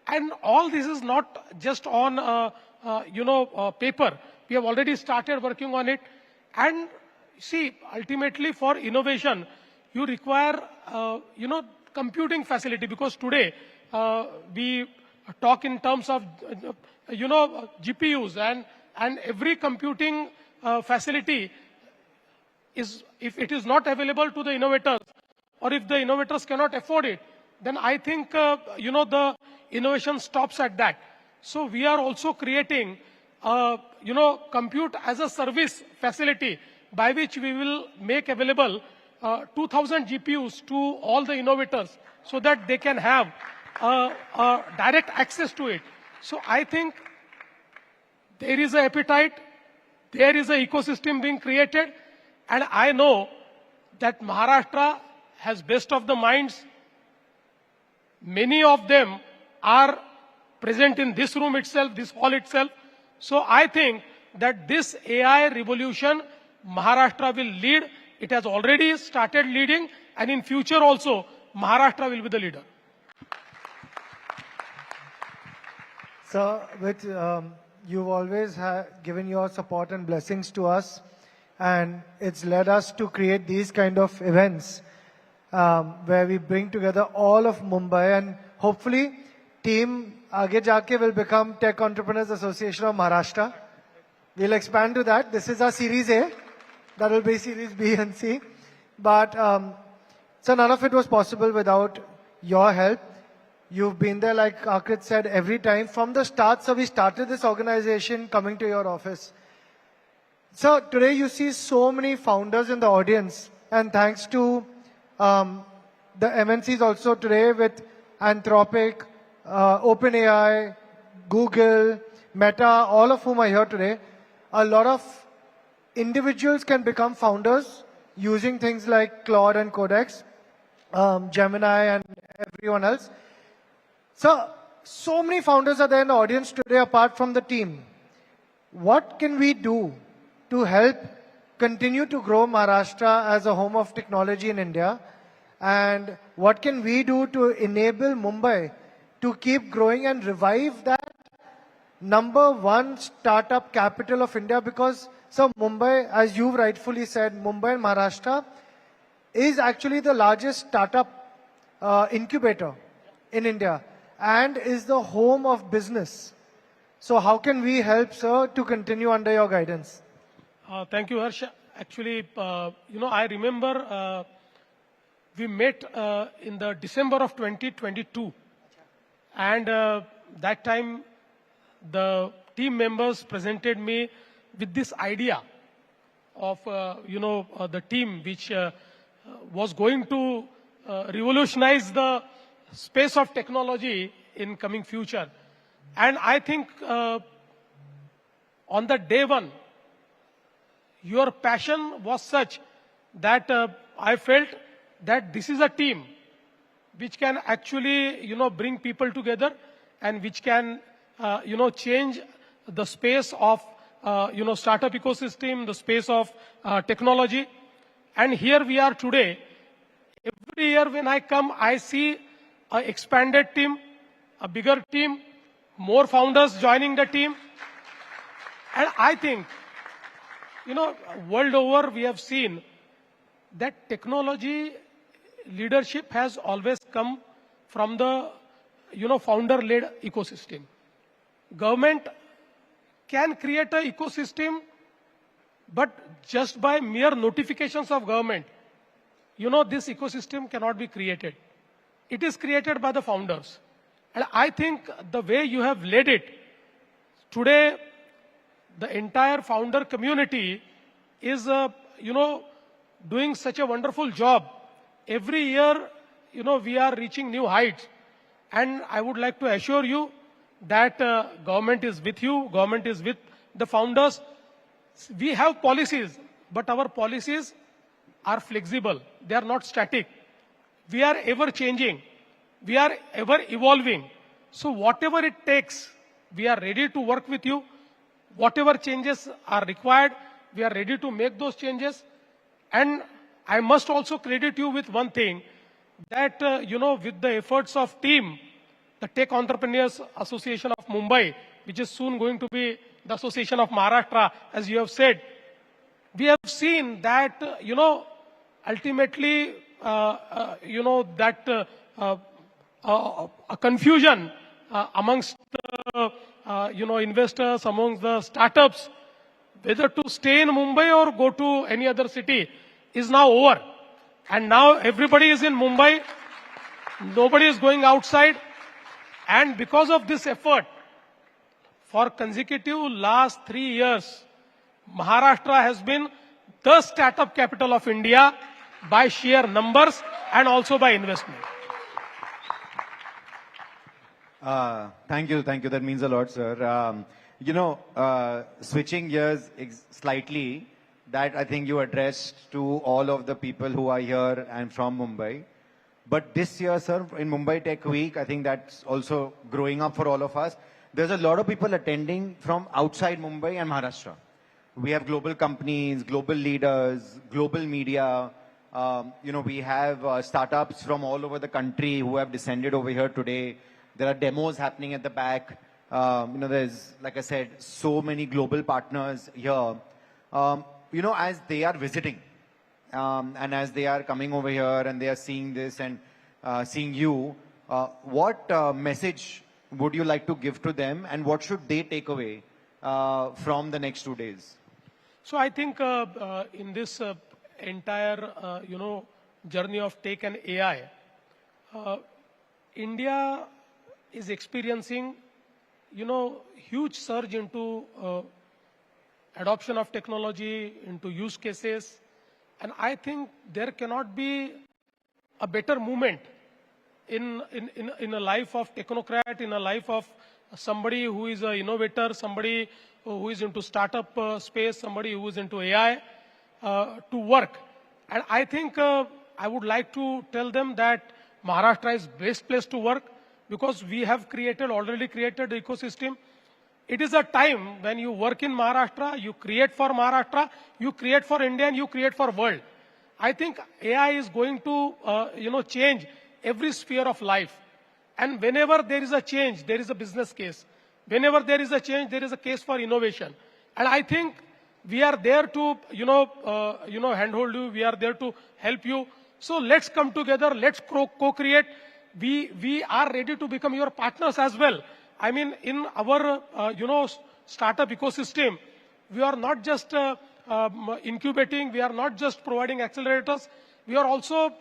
And all this is not just on, paper. We have already started working on it. And see, ultimately for innovation, you require, computing facility because today we talk in terms of, GPUs and every computing facility is, if it is not available to the innovators or if the innovators cannot afford it, then I think, the innovation stops at that. So we are also creating, compute as a service facility by which we will make available 2,000 GPUs to all the innovators so that they can have direct access to it. So I think there is an appetite, there is an ecosystem being created, and I know that Maharashtra has best of the minds. Many of them are present in this room itself, this hall itself. So I think that this AI revolution, Maharashtra will lead. It has already started leading, and in future also, Maharashtra will be the leader. Sir, you've always given your support and blessings to us, and it's led us to create these kind of events where we bring together all of Mumbai, and hopefully team Aage Jaake will become Tech Entrepreneurs Association of Maharashtra. We'll expand to that. This is our Series A. That will be Series B and C. But So none of it was possible without your help. You've been there, like Akrit said, every time. From the start, so we started this organization coming to your office. So today you see so many founders in the audience. And thanks to the MNCs also today with Anthropic, OpenAI, Google, Meta, all of whom are here today. A lot of individuals can become founders using things like Claude and Codex, Gemini and everyone else. So many founders are there in the audience today apart from the team. What can we do to help continue to grow Maharashtra as a home of technology in India? And what can we do to enable Mumbai to keep growing and revive that #1 startup capital of India? Because so Mumbai, as you rightfully said, Mumbai and Maharashtra is actually the largest startup incubator in India and is the home of business. So how can we help, sir, to continue under your guidance? Thank you, Harsh. Actually, I remember we met in the December of 2022. And that time, the team members presented me with this idea of, the team which was going to revolutionize the space of technology in coming future. And I think on the day one, your passion was such that I felt that this is a team which can actually, bring people together and which can, change the space of, startup ecosystem, the space of technology. And here we are today. Every year when I come, I see an expanded team, a bigger team, more founders joining the team. And I think, world over we have seen that technology leadership has always come from the, founder-led ecosystem. Government can create an ecosystem, but just by mere notifications of government, this ecosystem cannot be created. It is created by the founders. And I think the way you have led it, today, the entire founder community is, doing such a wonderful job. Every year, we are reaching new heights. And I would like to assure you that government is with you, government is with the founders. We have policies, but our policies are flexible. They are not static. We are ever changing. We are ever evolving. So whatever it takes, we are ready to work with you. Whatever changes are required, we are ready to make those changes. And I must also credit you with one thing, that, with the efforts of team, the Tech Entrepreneurs Association of Mumbai, which is soon going to be the Association of Maharashtra, as you have said, we have seen that, ultimately, that a confusion amongst investors, amongst the startups, whether to stay in Mumbai or go to any other city, is now over. And now everybody is in Mumbai. Nobody is going outside. And because of this effort, for consecutive last 3 years, Maharashtra has been the startup capital of India by sheer numbers and also by investment. Thank you. That means a lot, sir. Switching gears slightly, that I think you addressed to all of the people who are here and from Mumbai. But this year, sir, in Mumbai Tech Week, I think that's also growing up for all of us. There's a lot of people attending from outside Mumbai and Maharashtra. We have global companies, global leaders, global media. We have startups from all over the country who have descended over here today. There are demos happening at the back. There's, like I said, so many global partners here. As they are visiting and as they are coming over here and they are seeing this and seeing you, what message would you like to give to them and what should they take away from the next 2 days? So I think in this entire, journey of tech and AI, India is experiencing, huge surge into adoption of technology, into use cases. And I think there cannot be a better moment in a life of technocrat, in a life of somebody who is an innovator, somebody who is into startup space, somebody who is into AI to work. And I think I would like to tell them that Maharashtra is best place to work because we have already created the ecosystem. It is a time when you work in Maharashtra, you create for Maharashtra, you create for India, and you create for world. I think AI is going to, change every sphere of life. And whenever there is a change, there is a business case. Whenever there is a change, there is a case for innovation. And I think we are there to, handhold you. We are there to help you. So let's come together. Let's co-create. We are ready to become your partners as well. I mean, in our, startup ecosystem, we are not just incubating. We are not just providing accelerators. We are also,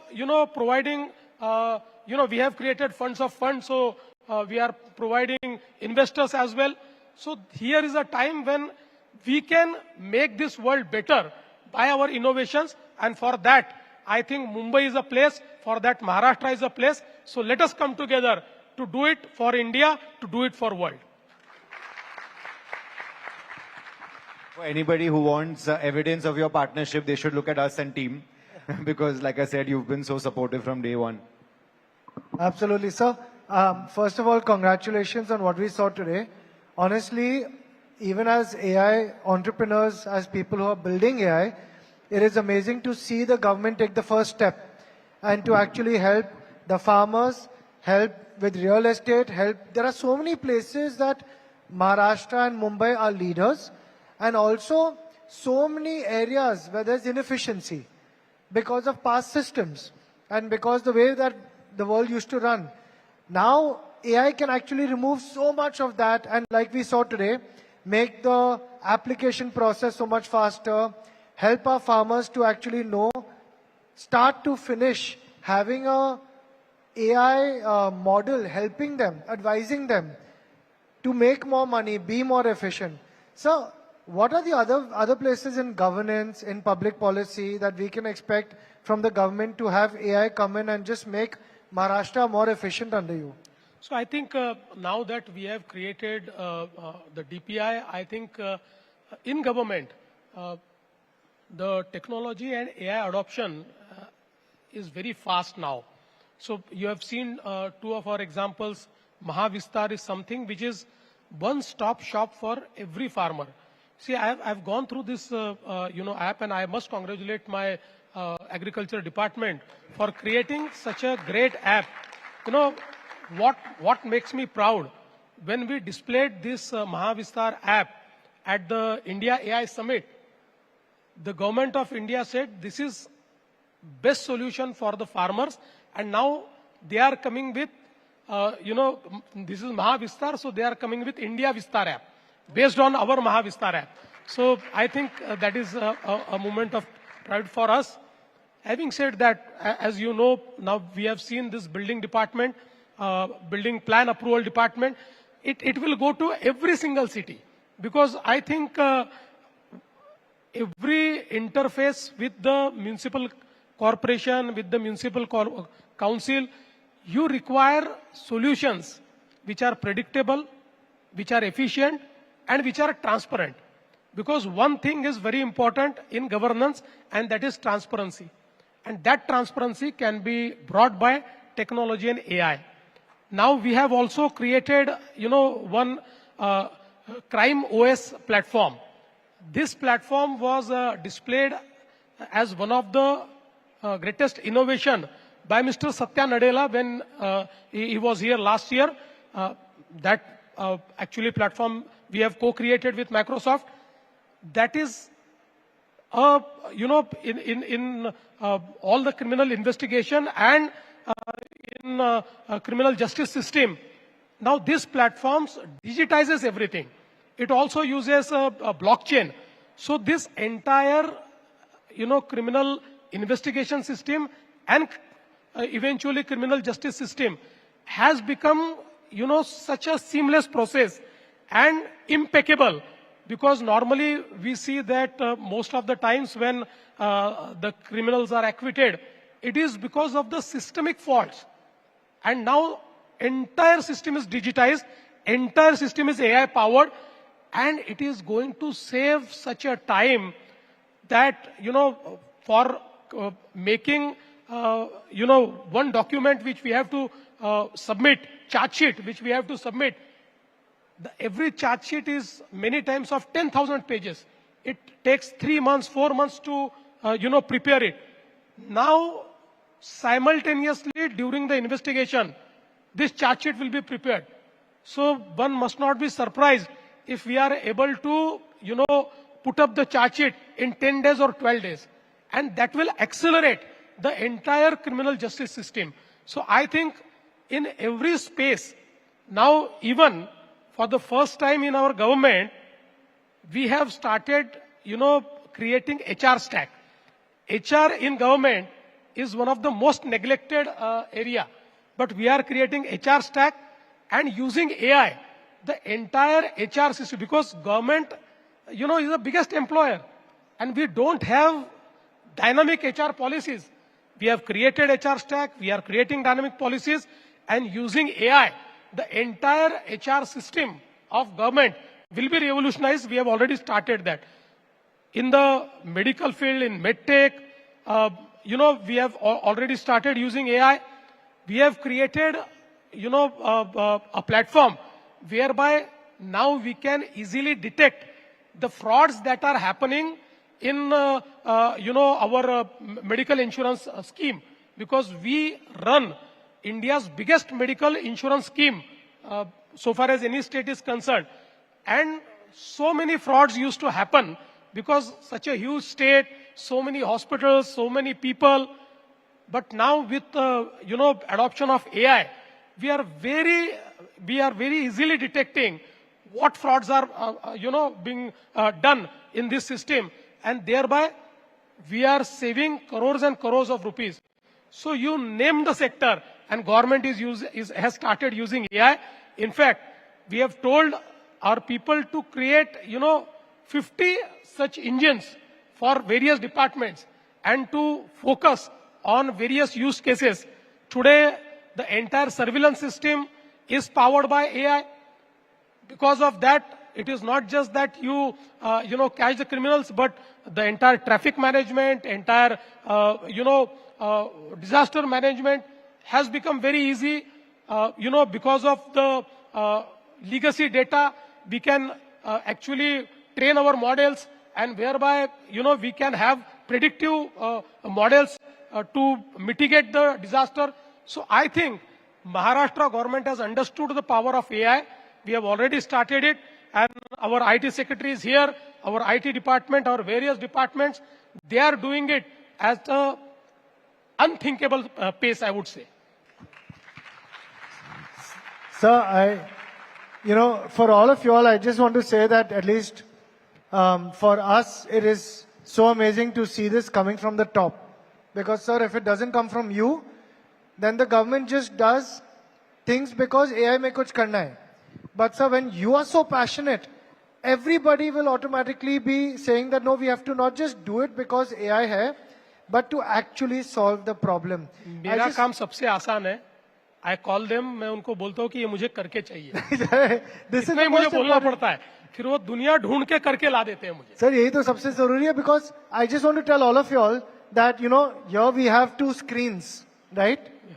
providing, we have created funds of funds. So we are providing investors as well. So here is a time when we can make this world better by our innovations. And for that, I think Mumbai is a place. For that, Maharashtra is a place. So let us come together to do it for India, to do it for world. For anybody who wants evidence of your partnership, they should look at us and team. Because like I said, you've been so supportive from day one. Absolutely, sir. First of all, congratulations on what we saw today. Honestly, even as AI entrepreneurs, as people who are building AI, it is amazing to see the government take the first step and to actually help the farmers, help with real estate, help. There are so many places that Maharashtra and Mumbai are leaders, and also so many areas where there's inefficiency because of past systems and because the way that the world used to run. Now, AI can actually remove so much of that, and like we saw today, make the application process so much faster, help our farmers to actually know, start to finish, having a AI model helping them, advising them to make more money, be more efficient. So what are the other places in governance, in public policy that we can expect from the government to have AI come in and just make Maharashtra more efficient under you? So I think now that we have created the DPI, I think in government, the technology and AI adoption is very fast now. So you have seen two of our examples. Mahavistar is something which is one-stop shop for every farmer. See, I've gone through this app, and I must congratulate my agriculture department for creating such a great app. What makes me proud, when we displayed this Mahavistar app at the India AI Summit, the government of India said this is best solution for the farmers, and now they are coming with, this is Mahavistar, so they are coming with India Vistar app, based on our Mahavistar app. So I think that is a moment of pride for us. Having said that, as you know, now we have seen this building department, building plan approval department. It will go to every single city, because I think every interface with the municipal corporation, with the municipal council, you require solutions which are predictable, which are efficient, and which are transparent. Because one thing is very important in governance, and that is transparency. And that transparency can be brought by technology and AI. Now we have also created, one crime OS platform. This platform was displayed as one of the greatest innovation by Mr. Satya Nadella when he was here last year. That actually platform we have co-created with Microsoft. That is, in all the criminal investigation and in criminal justice system. Now this platform digitizes everything. It also uses a blockchain. So this entire, criminal investigation system and eventually criminal justice system has become, such a seamless process and impeccable, because normally we see that most of the times when the criminals are acquitted, it is because of the systemic faults. And now entire system is digitized, entire system is AI powered, and it is going to save such a time that, for making, one document which we have to submit, charge sheet which we have to submit, every charge sheet is many times of 10,000 pages. It takes 3 months, 4 months to, prepare it. Now, simultaneously during the investigation, this charge sheet will be prepared. So one must not be surprised if we are able to, put up the charge sheet in 10 days or 12 days. And that will accelerate the entire criminal justice system. So I think in every space, now even for the first time in our government, we have started, creating HR stack. HR in government is one of the most neglected area. But we are creating HR stack and using AI, the entire HR system, because government, is the biggest employer. And we don't have dynamic HR policies. We have created HR stack, we are creating dynamic policies, and using AI, the entire HR system of government will be revolutionized. We have already started that. In the medical field, in medtech, we have already started using AI. We have created, a platform whereby now we can easily detect the frauds that are happening in, our medical insurance scheme, because we run India's biggest medical insurance scheme so far as any state is concerned. And so many frauds used to happen because such a huge state, so many hospitals, so many people. But now with, adoption of AI, we are very easily detecting what frauds are, being done in this system. And thereby, we are saving crores and crores of rupees. So you name the sector, and government has started using AI. In fact, we have told our people to create, 50 such engines for various departments and to focus on various use cases. Today, the entire surveillance system is powered by AI. Because of that, it is not just that you, catch the criminals, but the entire traffic management, entire, disaster management has become very easy. Because of the legacy data, we can actually train our models, and whereby, we can have predictive models to mitigate the disaster. So I think Maharashtra government has understood the power of AI. We have already started it, and our IT secretary is here, our IT department, our various departments, they are doing it at an unthinkable pace, I would say. Sir, for all of you all, I just want to say that at least for us, it is so amazing to see this coming from the top. Because, sir, if it doesn't come from you, then the government just does things because AI mein kuch karna hai. But, sir, when you are so passionate, everybody will automatically be saying that, no, we have to not just do it because AI hai, but to actually solve the problem. मेरा काम सबसे आसान है. I call them, मैं उनको बोलता हूँ कि ये मुझे करके चाहिए. इसमें मुझे बोलना पड़ता है. फिर वो दुनिया ढूंढ के करके ला देते हैं मुझे. Sir, यही तो सबसे जरूरी है, because I just want to tell all of you all that, here we have 2 screens, right? Yeah.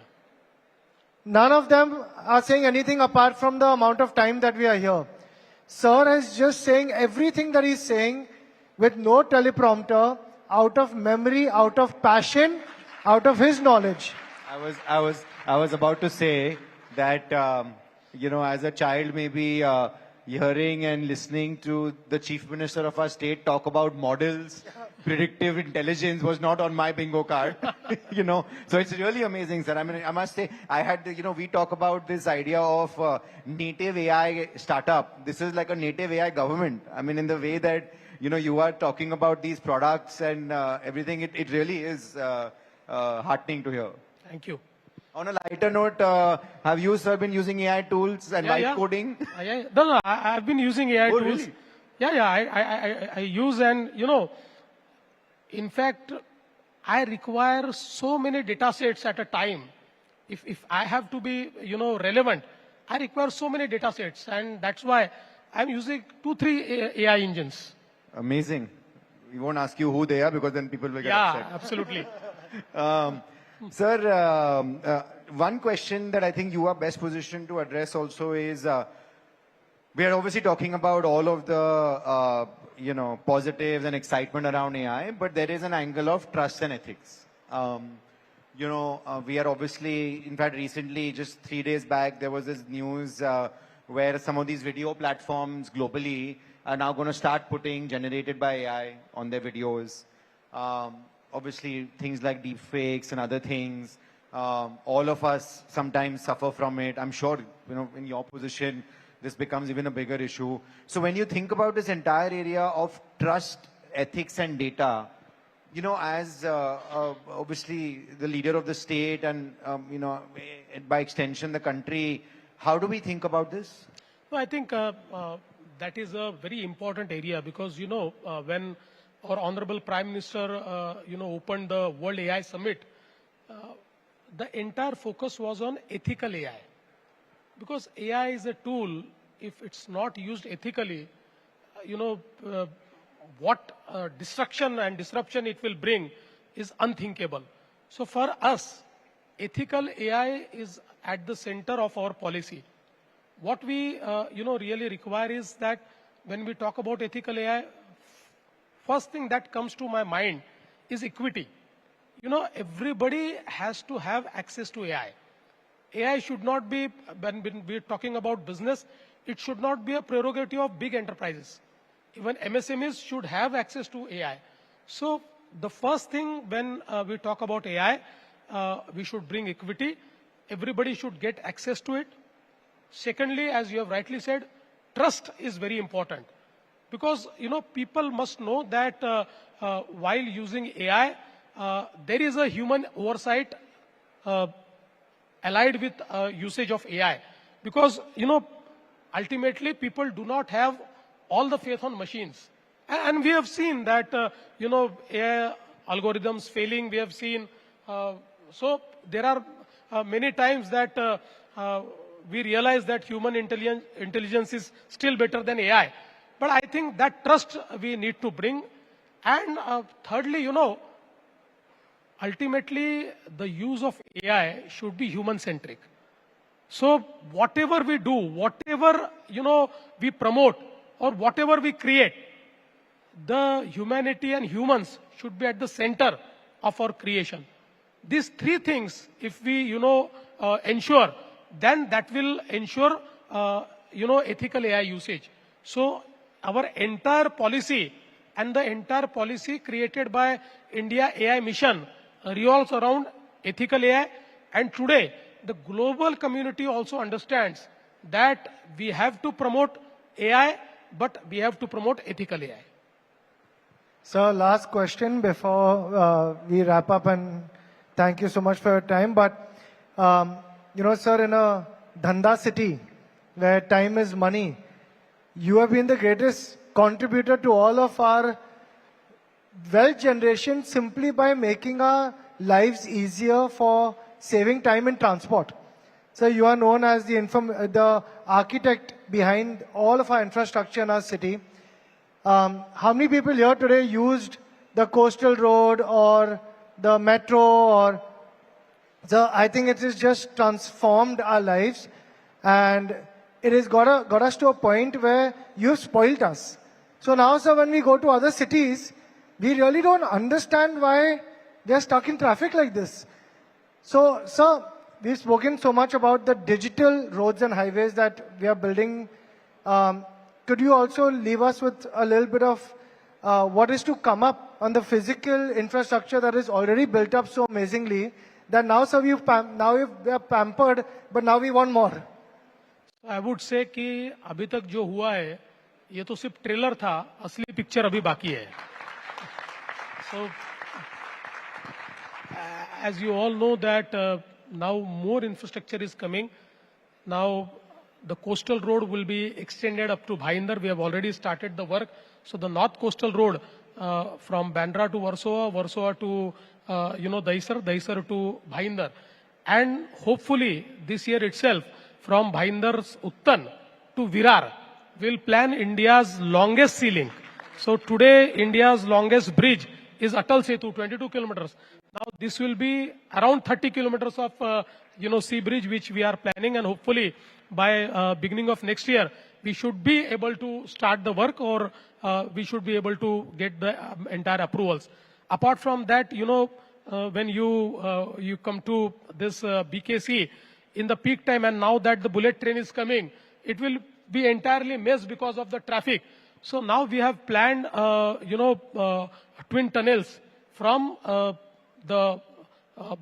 None of them are saying anything apart from the amount of time that we are here. Sir is just saying everything that he's saying with no teleprompter, out of memory, out of passion, out of his knowledge. I was about to say that, as a child, maybe hearing and listening to the Chief Minister of our state talk about models, predictive intelligence was not on my bingo card, So it's really amazing, sir. I mean, I must say, I had, we talk about this idea of native AI startup. This is like a native AI government. I mean, in the way that, you are talking about these products and everything, it really is heartening to hear. Thank you. On a lighter note, have you, sir, been using AI tools and live coding? No, I've been using AI Oh, tools. really? I use, and in fact, I require so many data sets at a time. If I have to be, relevant, I require so many data sets, and that's why I'm using 2-3 AI engines. Amazing. We won't ask you who they are because then people will get upset. Absolutely. Sir, one question that I think you are best positioned to address also is, we are obviously talking about all of the, positives and excitement around AI, but there is an angle of trust and ethics. We are obviously, in fact, recently, just 3 days back, there was this news where some of these video platforms globally are now going to start putting generated by AI on their videos. Obviously, things like deepfakes and other things, all of us sometimes suffer from it. I'm sure, in your position, this becomes even a bigger issue. So when you think about this entire area of trust, ethics, and data, as obviously the leader of the state and, by extension, the country, how do we think about this? No, I think that is a very important area because, when our Honorable Prime Minister, opened the World AI Summit, the entire focus was on ethical AI. Because AI is a tool, if it's not used ethically, what destruction and disruption it will bring is unthinkable. So for us, ethical AI is at the center of our policy. What we, really require is that when we talk about ethical AI, first thing that comes to my mind is equity. Everybody has to have access to AI. AI should not be, when we're talking about business, it should not be a prerogative of big enterprises. Even MSMEs should have access to AI. So the first thing when we talk about AI, we should bring equity. Everybody should get access to it. Secondly, as you have rightly said, trust is very important. Because, people must know that while using AI, there is a human oversight allied with usage of AI. Because, ultimately people do not have all the faith on machines. And we have seen that, AI algorithms failing, we have seen. So there are many times that we realize that human intelligence is still better than AI. But I think that trust we need to bring. And thirdly, ultimately the use of AI should be human-centric. So whatever we do, whatever, we promote or whatever we create, the humanity and humans should be at the center of our creation. These three things, if we, ensure, then that will ensure, ethical AI usage. So our entire policy and the entire policy created by India AI mission revolves around ethical AI. And today, the global community also understands that we have to promote AI, but we have to promote ethical AI. So last question before we wrap up, and thank you so much for your time. But, sir, in a Dhanda city where time is money, you have been the greatest contributor to all of our wealth generation simply by making our lives easier for saving time in transport. So you are known as the architect behind all of our infrastructure in our city. How many people here today used the coastal road or the metro? So I think it has just transformed our lives, and it has got us to a point where you've spoiled us. So now, sir, when we go to other cities, we really don't understand why they're stuck in traffic like this. So, sir, we've spoken so much about the digital roads and highways that we are building. Could you also leave us with a little bit of what is to come up on the physical infrastructure that is already built up so amazingly that now, sir, we are pampered, but now we want more? I would say कि अभी तक जो हुआ है, ये तो सिर्फ trailer था, असली पिक्चर अभी बाकी है. So as you all know that now more infrastructure is coming. Now the coastal road will be extended up to Bhayandar. We have already started the work. So the north coastal road from Bandra to Warsaw, Warsaw to Dahisar, Dahisar to Bhayandar. And hopefully this year itself from Bhayandar's Uttan to Virar will plan India's longest sea link. So today India's longest bridge is Atal Setu, 22 kilometers. Now this will be around 30 kilometers of sea bridge which we are planning, and hopefully by beginning of next year we should be able to start the work, or we should be able to get the entire approvals. Apart from that, when you come to this BKC in the peak time, and now that the bullet train is coming, it will be entirely messed because of the traffic. So now we have planned, twin tunnels from the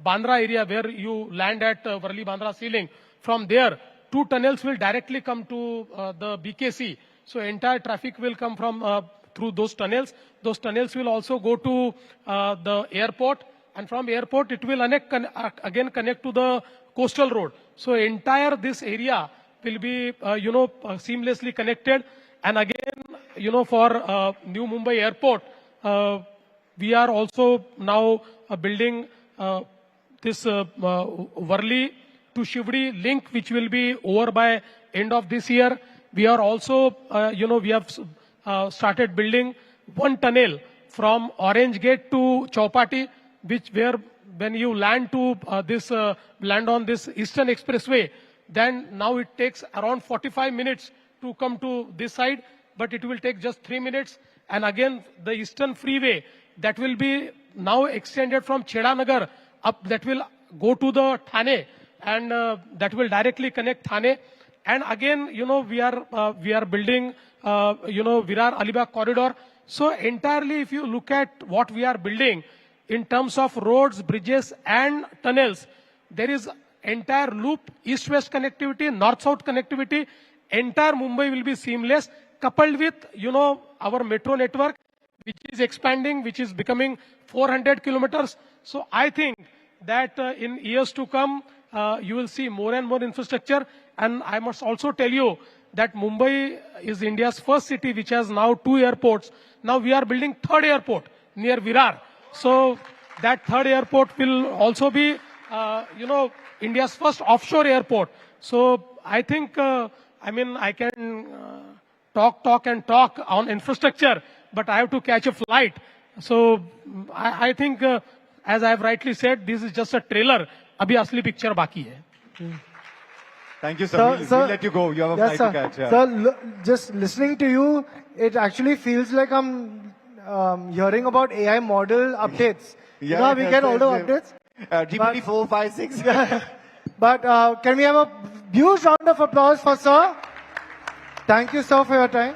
Bandra area where you land at Varli Bandra Sea Link. From there, 2 tunnels will directly come to the BKC. So entire traffic will come from through those tunnels. Those tunnels will also go to the airport, and from airport it will again connect to the coastal road. So entire this area will be seamlessly connected. And again, for New Mumbai Airport, we are also now building this Varli to Shivdi link, which will be over by end of this year. We are also, we have started building 1 tunnel from Orange Gate to Chowpatty, where when you land to land on this Eastern Expressway, then now it takes around 45 minutes to come to this side, but it will take just 3 minutes. And again, the Eastern Freeway that will be now extended from Chedanagar up, that will go to the Thane, and that will directly connect Thane. And again, we are building, Virar Alibag corridor. So entirely, if you look at what we are building in terms of roads, bridges, and tunnels, there is entire loop, east-west connectivity, north-south connectivity. Entire Mumbai will be seamless, coupled with, our metro network, which is expanding, which is becoming 400 kilometers. So I think that in years to come, you will see more and more infrastructure. And I must also tell you that Mumbai is India's first city which has now 2 airports. Now we are building 3rd airport near Virar. So that 3rd airport will also be, India's first offshore airport. So I think, I can talk on infrastructure, but I have to catch a flight. So I think, as I have rightly said, this is just a trailer. Abhi asli picture baki hai. Thank you, sir. We'll let you go. You have a flight to catch. Yeah. Sir, just listening to you, it actually feels like I'm hearing about AI model updates. Yeah, we get all the updates. GPT 4, 5, 6. But can we have a huge round of applause for sir? Thank you, sir, for your time.